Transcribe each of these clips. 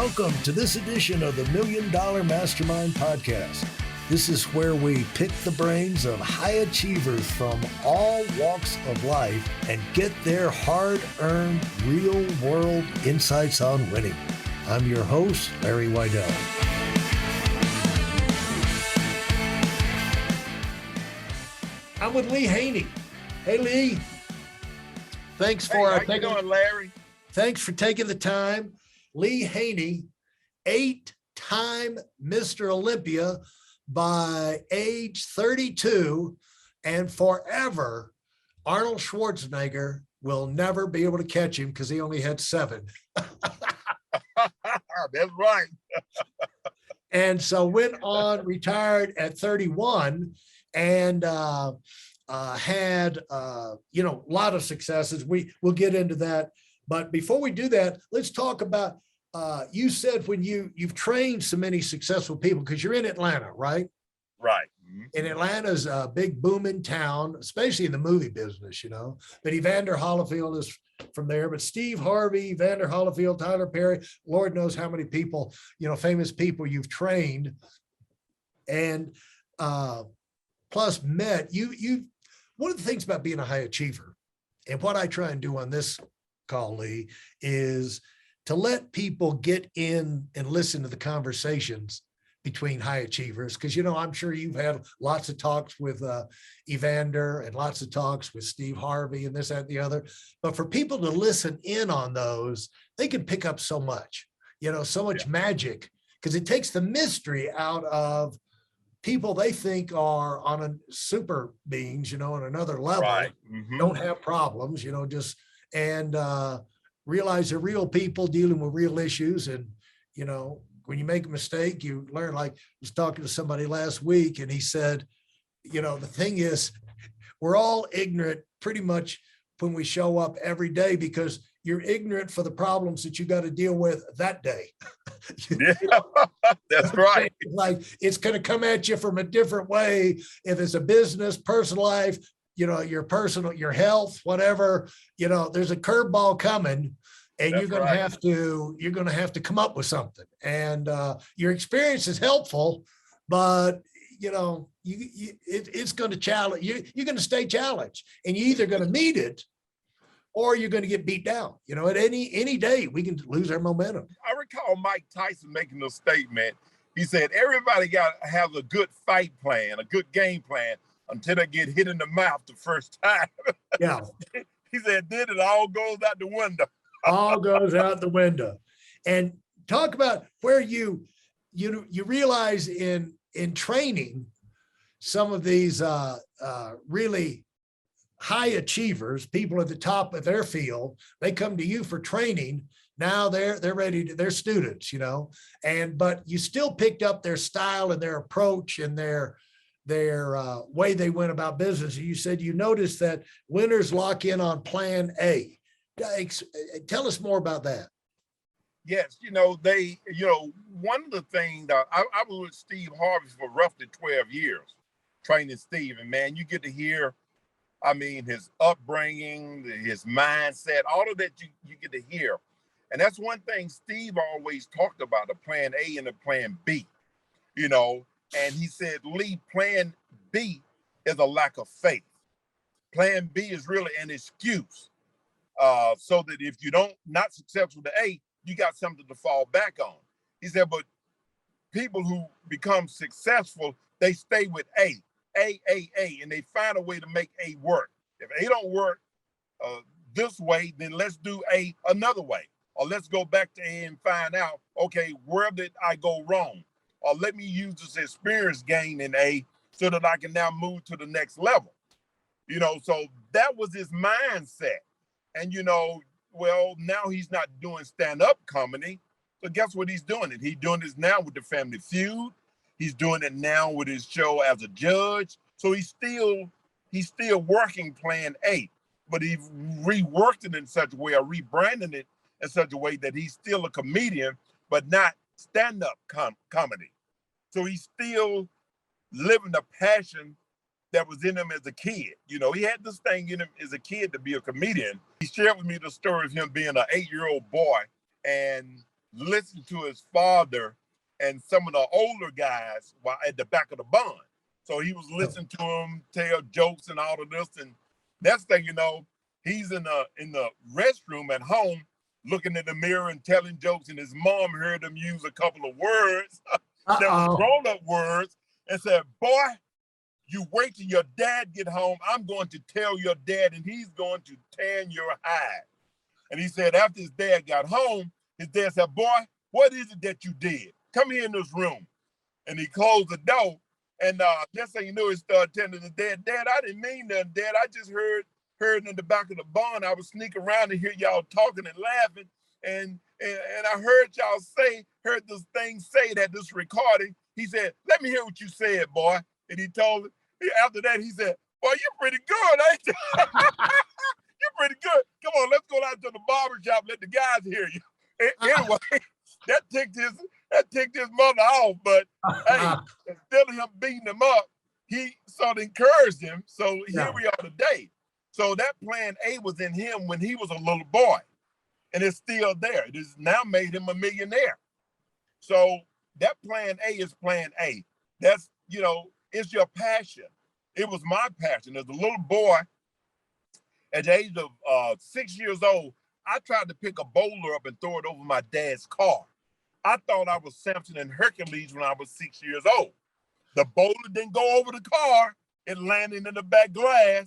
Welcome to this edition of the $1 Million Mastermind Podcast. This is where we pick the brains of high achievers from all walks of life and get their hard-earned, real-world insights on winning. I'm your host, Larry Weidel. I'm with Lee Haney. Hey, Lee. Thanks for how you doing, Larry? Thanks for taking the time. Lee Haney, 8-time Mr. Olympia by age 32, and forever, Arnold Schwarzenegger will never be able to catch him because he only had 7. That's right. And so went on, retired at 31, and had a lot of successes. We'll get into that. But before we do that, let's talk about, you said when you've trained so many successful people, because you're in Atlanta, right? Right. Mm-hmm. And Atlanta's a big booming town, especially in the movie business, But Evander Holyfield is from there, but Steve Harvey, Evander Holyfield, Tyler Perry, Lord knows how many people, famous people you've trained. And plus met, you one of the things about being a high achiever, and what I try and do on this call, Lee, is to let people get in and listen to the conversations between high achievers. Because, I'm sure you've had lots of talks with Evander and lots of talks with Steve Harvey and this, that, and the other. But for people to listen in on those, they can pick up so much, so much magic, because it takes the mystery out of people they think are on a super beings, on another level, right. Mm-hmm. Don't have problems, and realize they're real people dealing with real issues. And, when you make a mistake, you learn. Like I was talking to somebody last week, and he said, the thing is, we're all ignorant pretty much when we show up every day, because you're ignorant for the problems that you got to deal with that day. Yeah, that's right. Like it's going to come at you from a different way. If it's a business, personal life, your personal, your health, whatever, there's a curveball coming, and you're going to have to come up with something. And your experience is helpful, but it's going to challenge you. You're going to stay challenged, and you're either going to meet it or you're going to get beat down. At any day we can lose our momentum. I recall Mike Tyson making a statement. He said, everybody got to have a good fight plan, a good game plan, until they get hit in the mouth the first time. Yeah. He said, then it all goes out the window. All goes out the window. And talk about where you realize in training some of these really high achievers, people at the top of their field, they come to you for training. Now they're ready to, they're students, but you still picked up their style and their approach and their way they went about business. You said you noticed that winners lock in on plan A. Tell us more about that. Yes, one of the things that I was with Steve Harvey for roughly 12 years, training Steve, and man, you get to hear, his upbringing, his mindset, all of that you get to hear. And that's one thing Steve always talked about, the plan A and the plan B, and he said, Lee, plan B is a lack of faith. Plan B is really an excuse. So that if you not successful with the A, you got something to fall back on. He said, but people who become successful, they stay with A, and they find a way to make A work. If A don't work this way, then let's do A another way. Or let's go back to A and find out, okay, where did I go wrong? Or let me use this experience gained in A so that I can now move to the next level. So that was his mindset. And, now he's not doing stand-up comedy. So guess what he's doing? He's doing this now with the Family Feud. He's doing it now with his show as a judge. So he's still working plan A, but he reworked it in such a way, or rebranded it in such a way that he's still a comedian, but not stand-up comedy. So he's still living the passion that was in him as a kid. He had this thing in him as a kid to be a comedian. He shared with me the story of him being an 8-year-old boy, and listen to his father and some of the older guys while at the back of the barn. So he was listening to him tell jokes and all of this. And next thing you know, he's in the restroom at home looking in the mirror and telling jokes. And his mom heard him use a couple of words that were grown-up words and said, boy, you wait till your dad get home. I'm going to tell your dad and he's going to tan your hide. And he said after his dad got home, his dad said, boy, what is it that you did? Come here in this room. And he closed the door. And next thing you know, he started telling his dad, Dad, I didn't mean nothing, Dad. I just heard in the back of the barn. I was sneaking around to hear y'all talking and laughing. And I heard y'all heard this thing say that this recording. He said, let me hear what you said, boy. And he told him, after that, he said, boy, you're pretty good, ain't you? You're pretty good. Come on, let's go out to the barber shop, let the guys hear you. Anyway, that ticked his mother off, but hey, instead of him beating him up, he sort of encouraged him. So here we are today. So that plan A was in him when he was a little boy, and it's still there. It has now made him a millionaire. So that plan A is plan A. That's, it's your passion. It was my passion. As a little boy, at the age of 6 years old, I tried to pick a boulder up and throw it over my dad's car. I thought I was Samson and Hercules when I was 6 years old. The boulder didn't go over the car. It landed in the back glass,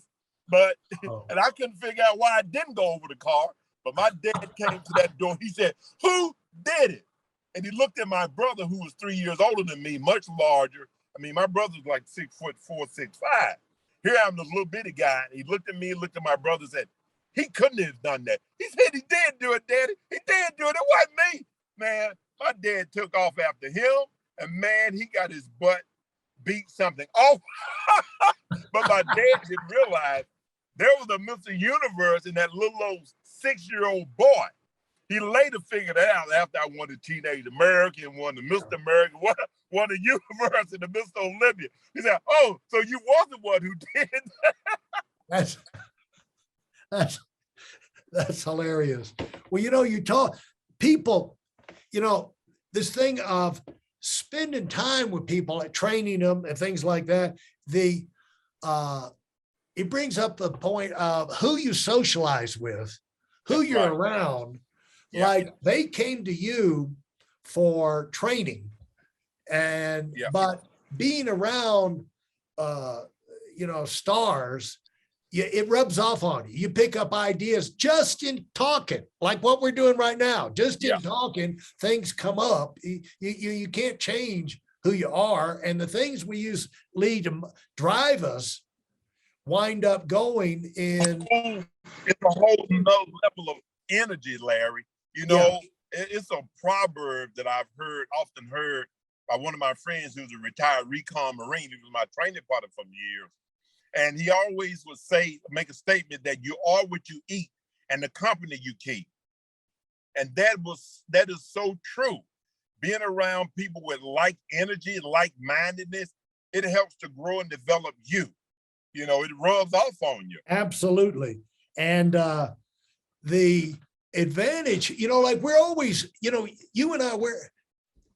and I couldn't figure out why it didn't go over the car. But my dad came to that door. He said, who did it? And he looked at my brother, who was 3 years older than me, much larger. I mean, my brother's like 6'4", 6'5". Here I'm this little bitty guy. And he looked at me, looked at my brother, and said, he couldn't have done that. He said he did do it, Daddy. He did do it. It wasn't me. Man, my dad took off after him, and man, he got his butt beat something off. But my dad didn't realize there was a Mr. Universe in that little old 6-year-old boy. He later figured it out after I won the Teenage American, won the Mr. American, won the Universe and the Mr. Olympia. He said, oh, so you was the one who did. That's hilarious. Well, you talk people, this thing of spending time with people and training them and things like that, it brings up the point of who you socialize with, who That's you're right. around. Yeah. Like they came to you for training but being around, stars, it rubs off on you. You pick up ideas just in talking, like what we're doing right now. Just in talking, things come up. You can't change who you are, and the things we use lead to drive us wind up going in. It's a whole nother level of energy, Larry. It's a proverb that I've often heard by one of my friends who's a retired recon Marine. He was my training partner for years. And he always would make a statement that you are what you eat and the company you keep. And that is so true. Being around people with like energy, like-mindedness, it helps to grow and develop you. It rubs off on you. Absolutely. And the advantage, like we're always, you and I, we're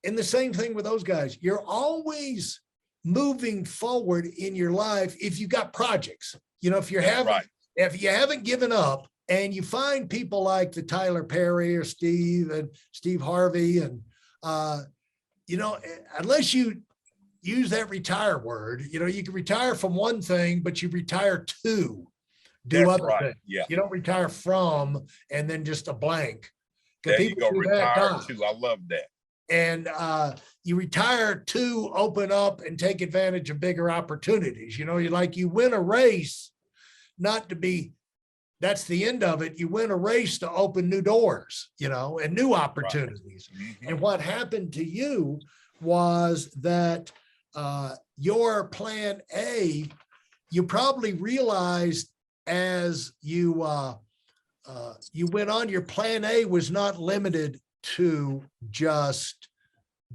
in the same thing with those guys. You're always moving forward in your life if you got projects, if you haven't given up, and you find people like the Tyler Perry or Steve Harvey, and unless you use that retire word, you can retire from one thing, but you retire to do other things. Yeah. You don't retire from and then just a blank. There you go, retire to. I love that. And you retire to open up and take advantage of bigger opportunities. You win a race, that's the end of it. You win a race to open new doors, and new opportunities. Right. Mm-hmm. And what happened to you was that your plan A, you probably realized as you went on, your plan A was not limited to just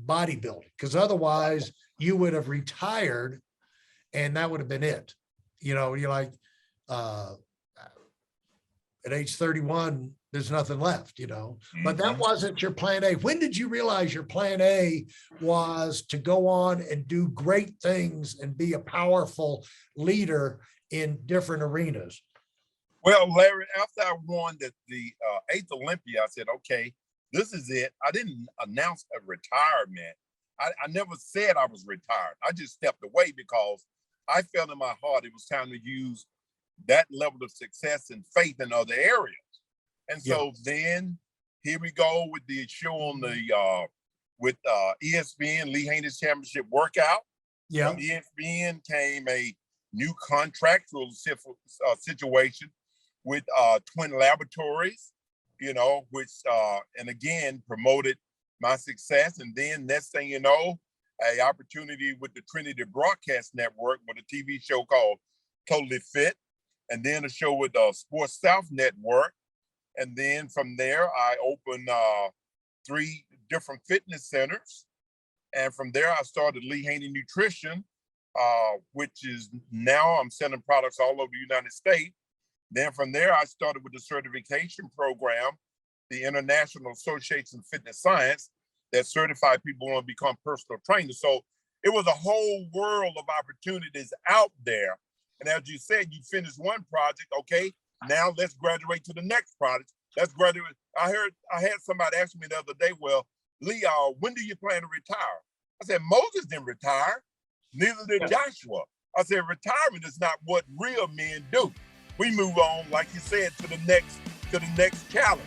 bodybuilding, because otherwise you would have retired and that would have been it. You're like, at age 31, there's nothing left, you know. But that Mhm. wasn't your plan A. When did you realize your plan A was to go on and do great things and be a powerful leader in different arenas? Well, Larry, after I won the eighth Olympia, I said, okay, this is it. I didn't announce a retirement. I never said I was retired. I just stepped away because I felt in my heart it was time to use that level of success and faith in other areas. And Yeah. so then here we go with the show on the with ESPN, Lee Haney's championship workout. Yeah. From ESPN came a new contractual situation with Twin Laboratories, you know, which and again promoted my success. And then next thing you know, a opportunity with the Trinity Broadcast Network with a TV show called TotaLee Fit, and then a show with the Sports South Network. And then from there, I opened 3 different fitness centers. And from there, I started Lee Haney Nutrition, which is now I'm selling products all over the United States. Then from there, I started with the certification program, the International Association of Fitness Science, that certified people want to become personal trainers. So it was a whole world of opportunities out there. And as you said, you finished one project, okay, now let's graduate to the next project. Let's graduate. I had somebody ask me the other day, well, Lee, when do you plan to retire? I said, Moses didn't retire, neither did Joshua. I said, retirement is not what real men do. We move on, like you said, to the next challenge,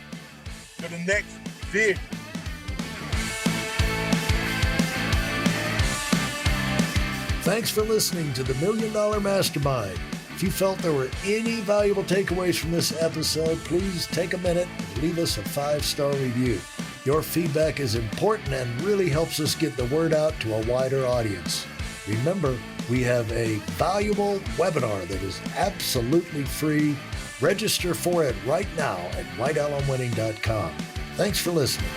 to the next vision. Thanks for listening to the $1 Million Mastermind. If you felt there were any valuable takeaways from this episode, please take a minute and leave us a 5-star review. Your feedback is important and really helps us get the word out to a wider audience. Remember, we have a valuable webinar that is absolutely free. Register for it right now at whitealumwinning.com. Thanks for listening.